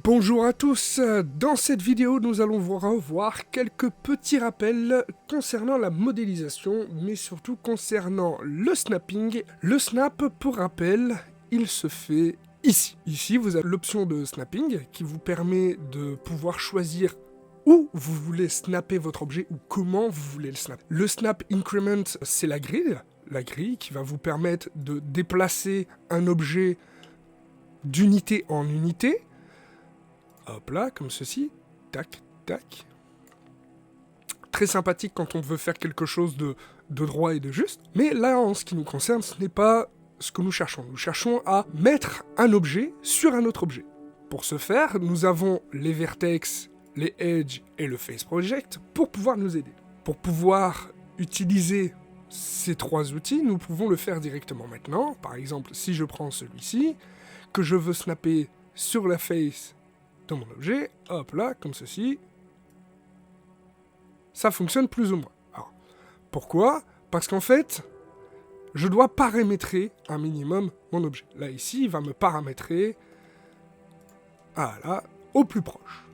Bonjour à tous, dans cette vidéo nous allons revoir quelques petits rappels concernant la modélisation, mais surtout concernant le snapping. Le snap, pour rappel, il se fait ici. Ici vous avez l'option de snapping qui vous permet de pouvoir choisir où vous voulez snapper votre objet ou comment vous voulez le snap. Le snap increment, c'est la grille qui va vous permettre de déplacer un objet d'unité en unité. Hop là, comme ceci. Tac, tac. Très sympathique quand on veut faire quelque chose de droit et de juste. Mais là, en ce qui nous concerne, ce n'est pas ce que nous cherchons. Nous cherchons à mettre un objet sur un autre objet. Pour ce faire, nous avons les vertex, les edge et le face project pour pouvoir nous aider. Pour pouvoir utiliser ces trois outils, nous pouvons le faire directement maintenant. Par exemple, si je prends celui-ci, que je veux snapper sur la face de mon objet, hop là, comme ceci, ça fonctionne plus ou moins. Alors, pourquoi ? Parce qu'en fait, je dois paramétrer un minimum mon objet. Là, ici, il va me paramétrer au plus proche.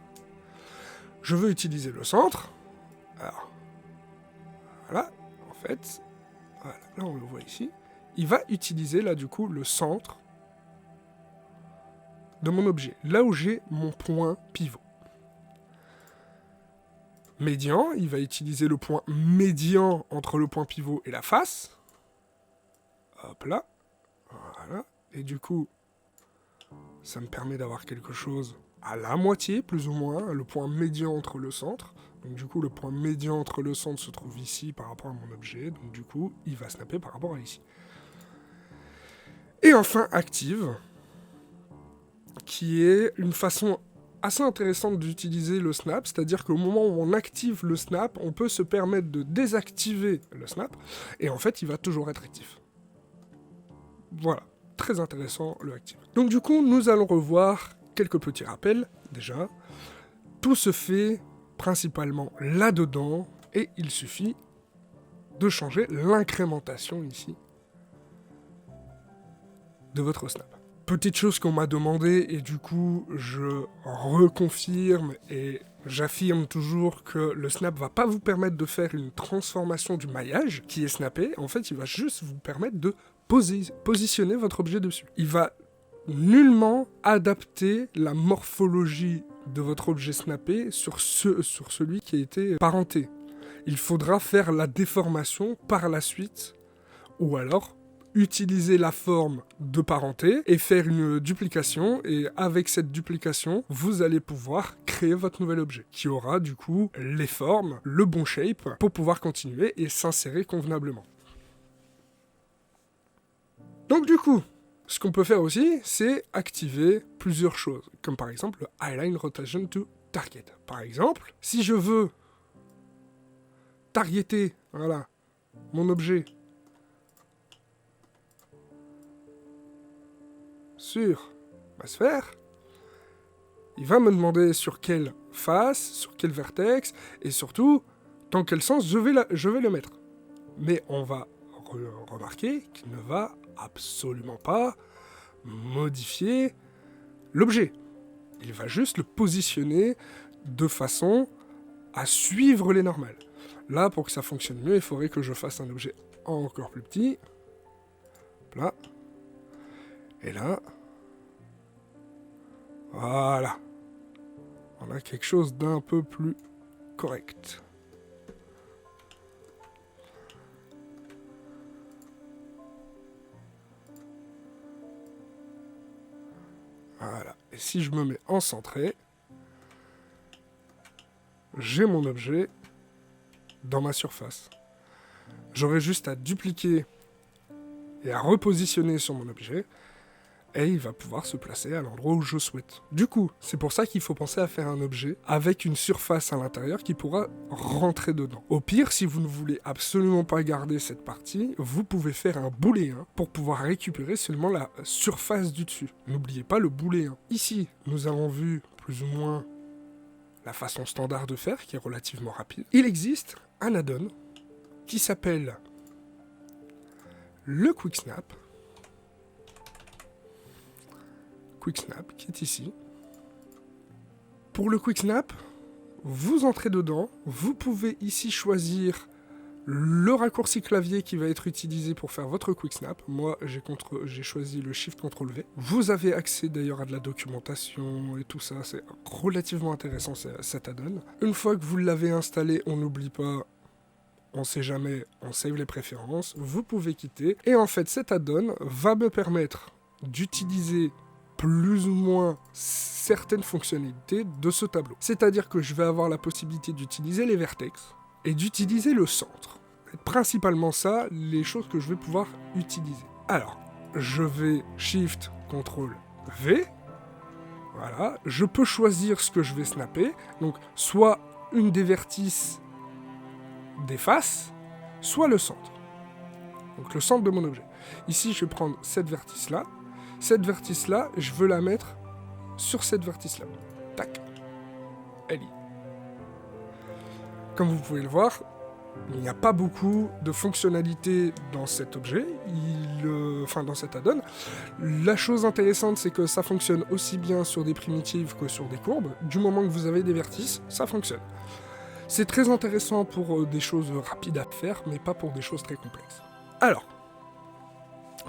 Je veux utiliser le centre. Alors, voilà, en fait, voilà, là on le voit ici. Il va utiliser, là, du coup, le centre de mon objet, là où j'ai mon point pivot. Médian, il va utiliser le point médian entre le point pivot et la face. Hop là. Voilà. Et du coup, ça me permet d'avoir quelque chose à la moitié, plus ou moins, le point médian entre le centre. Donc du coup, le point médian entre le centre se trouve ici par rapport à mon objet. Donc du coup, il va snapper par rapport à ici. Et enfin, active, qui est une façon assez intéressante d'utiliser le snap, c'est-à-dire qu'au moment où on active le snap, on peut se permettre de désactiver le snap, et en fait, il va toujours être actif. Voilà, très intéressant le active. Donc du coup, nous allons revoir quelques petits rappels, déjà. Tout se fait principalement là-dedans, et il suffit de changer l'incrémentation ici de votre snap. Petite chose qu'on m'a demandé, et du coup, je reconfirme et j'affirme toujours que le snap va pas vous permettre de faire une transformation du maillage qui est snappé. En fait, il va juste vous permettre de positionner votre objet dessus. Il va nullement adapter la morphologie de votre objet snappé sur celui qui a été parenté. Il faudra faire la déformation par la suite, ou alors utiliser la forme de parenté et faire une duplication, et avec cette duplication, vous allez pouvoir créer votre nouvel objet, qui aura du coup les formes, le bon shape, pour pouvoir continuer et s'insérer convenablement. Donc du coup, ce qu'on peut faire aussi, c'est activer plusieurs choses, comme par exemple le Align Rotation to Target. Par exemple, si je veux targeter, voilà, mon objet sur ma sphère, il va me demander sur quelle face, sur quel vertex, et surtout, dans quel sens je vais le mettre. Mais on va remarquer qu'il ne va absolument pas modifier l'objet. Il va juste le positionner de façon à suivre les normales. Là, pour que ça fonctionne mieux, il faudrait que je fasse un objet encore plus petit. Là. Et là, voilà. On a quelque chose d'un peu plus correct. Voilà. Et si je me mets en centré, j'ai mon objet dans ma surface. J'aurai juste à dupliquer et à repositionner sur mon objet, et il va pouvoir se placer à l'endroit où je souhaite. Du coup, c'est pour ça qu'il faut penser à faire un objet avec une surface à l'intérieur qui pourra rentrer dedans. Au pire, si vous ne voulez absolument pas garder cette partie, vous pouvez faire un booléen pour pouvoir récupérer seulement la surface du dessus. N'oubliez pas le booléen. Ici, nous avons vu plus ou moins la façon standard de faire, qui est relativement rapide. Il existe un add-on qui s'appelle le Quick Snap, qui est ici, Pour le Quick Snap, vous entrez dedans, vous pouvez ici choisir le raccourci clavier qui va être utilisé pour faire votre Quick Snap. Moi, j'ai choisi le Shift Ctrl V. Vous avez accès d'ailleurs à de la documentation et tout ça, c'est relativement intéressant cet add-on. Une fois que vous l'avez installé, on n'oublie pas, on sait jamais, on save les préférences, vous pouvez quitter. Et en fait, cet add-on va me permettre d'utiliser plus ou moins certaines fonctionnalités de ce tableau. C'est-à-dire que je vais avoir la possibilité d'utiliser les vertex et d'utiliser le centre. C'est principalement ça, les choses que je vais pouvoir utiliser. Alors, je vais Shift, CTRL, V. Voilà, je peux choisir ce que je vais snapper. Donc, soit une des vertices des faces, soit le centre. Donc, le centre de mon objet. Ici, je vais prendre cette vertice-là. Cette vertice-là, je veux la mettre sur cette vertice-là. Tac. Elle y est. Comme vous pouvez le voir, il n'y a pas beaucoup de fonctionnalités dans cet objet, dans cet add-on. La chose intéressante, c'est que ça fonctionne aussi bien sur des primitives que sur des courbes. Du moment que vous avez des vertices, ça fonctionne. C'est très intéressant pour des choses rapides à faire, mais pas pour des choses très complexes. Alors,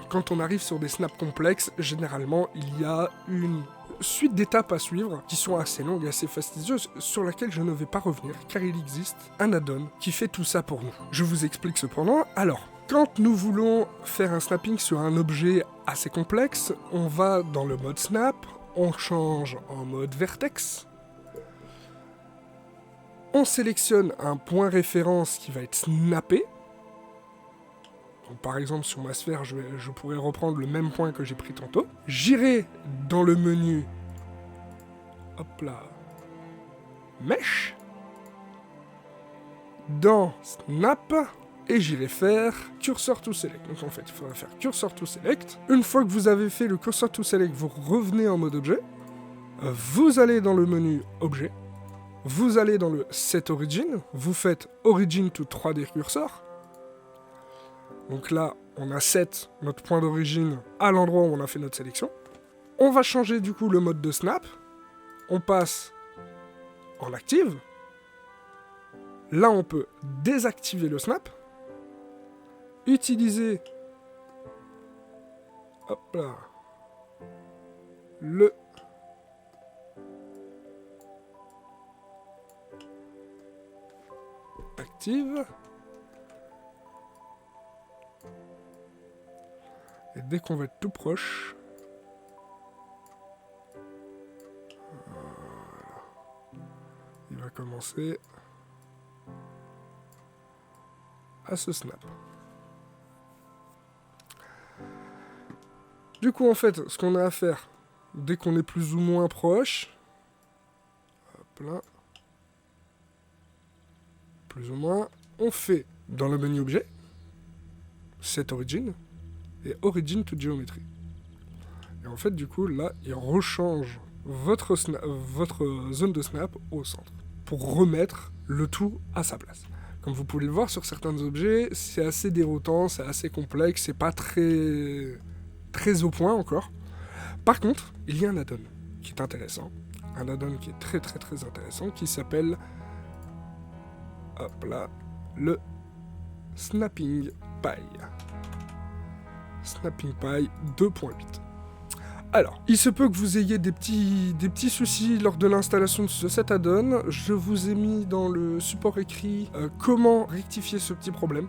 quand on arrive sur des snaps complexes, généralement, il y a une suite d'étapes à suivre qui sont assez longues et assez fastidieuses, sur laquelle je ne vais pas revenir, car il existe un add-on qui fait tout ça pour nous. Je vous explique cependant. Alors, quand nous voulons faire un snapping sur un objet assez complexe, on va dans le mode snap, on change en mode vertex, on sélectionne un point référence qui va être snappé. Donc, par exemple, sur ma sphère, je pourrais reprendre le même point que j'ai pris tantôt. J'irai dans le menu, hop là, Mesh, dans Snap, et j'irai faire Cursor to Select. Donc en fait, il faudra faire Cursor to Select. Une fois que vous avez fait le Cursor to Select, vous revenez en mode objet. Vous allez dans le menu Objet. Vous allez dans le Set Origin. Vous faites Origin to 3D Cursor. Donc là, on a set notre point d'origine à l'endroit où on a fait notre sélection. On va changer du coup le mode de snap. On passe en active. Là, on peut désactiver le snap. Utiliser hop là, le active. Et dès qu'on va être tout proche, voilà, il va commencer à se snap. Du coup, en fait, ce qu'on a à faire, dès qu'on est plus ou moins proche, hop là, plus ou moins, on fait dans le menu objet, Set Origin, et Origin to Geometry. Et en fait, du coup, là, il rechange votre zone de snap au centre, pour remettre le tout à sa place. Comme vous pouvez le voir sur certains objets, c'est assez déroutant, c'est assez complexe, c'est pas très au point encore. Par contre, il y a un add-on qui est intéressant, un add-on qui est très intéressant, qui s'appelle, hop là, le Snapping Pie. Snapping Pie 2.8. Alors, il se peut que vous ayez des petits soucis lors de l'installation de cet add-on. Je vous ai mis dans le support écrit comment rectifier ce petit problème.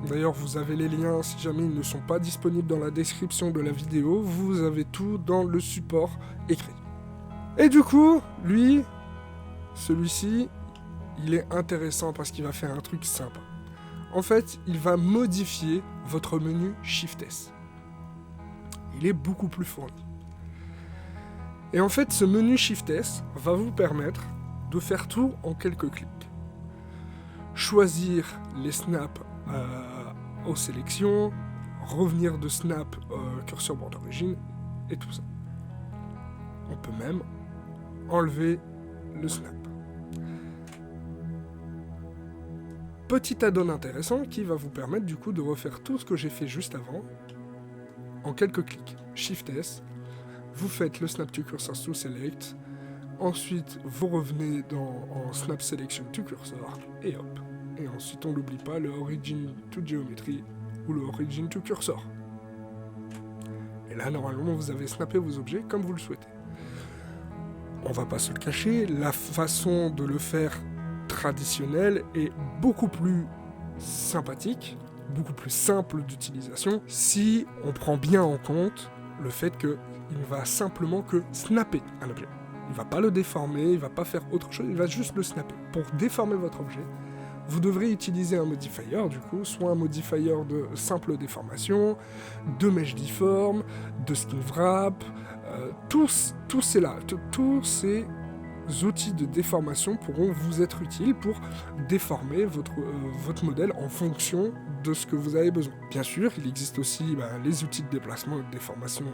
D'ailleurs, vous avez les liens si jamais ils ne sont pas disponibles dans la description de la vidéo. Vous avez tout dans le support écrit. Et du coup, celui-ci, il est intéressant parce qu'il va faire un truc sympa. En fait, il va modifier votre menu Shift S. Il est beaucoup plus fourni. Et en fait, ce menu Shift S va vous permettre de faire tout en quelques clics. Choisir les snaps aux sélections, revenir de snap curseur bord d'origine, et tout ça. On peut même enlever le snap. Petit add-on intéressant qui va vous permettre du coup de refaire tout ce que j'ai fait juste avant en quelques clics. Shift S, vous faites le Snap to Cursor to Select, Ensuite, vous revenez en Snap Selection to Cursor, et hop. Et ensuite, on n'oublie pas le Origin to Geometry ou le Origin to Cursor. Et là, normalement, vous avez snappé vos objets comme vous le souhaitez. On va pas se le cacher, la façon de le faire traditionnelle est beaucoup plus sympathique, beaucoup plus simple d'utilisation, si on prend bien en compte le fait qu'il ne va simplement que snapper un objet. Il ne va pas le déformer, il ne va pas faire autre chose, il va juste le snapper. Pour déformer votre objet, vous devrez utiliser un modifier, du coup, soit un modifier de simple déformation, de mesh deform, de skin wrap, tous ces outils de déformation pourront vous être utiles pour déformer votre modèle en fonction de ce que vous avez besoin. Bien sûr, il existe aussi les outils de déplacement et de déformation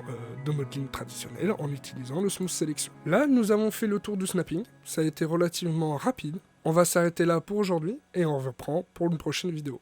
de modeling traditionnel en utilisant le Smooth Selection. Là, nous avons fait le tour du snapping, ça a été relativement rapide. On va s'arrêter là pour aujourd'hui et on reprend pour une prochaine vidéo.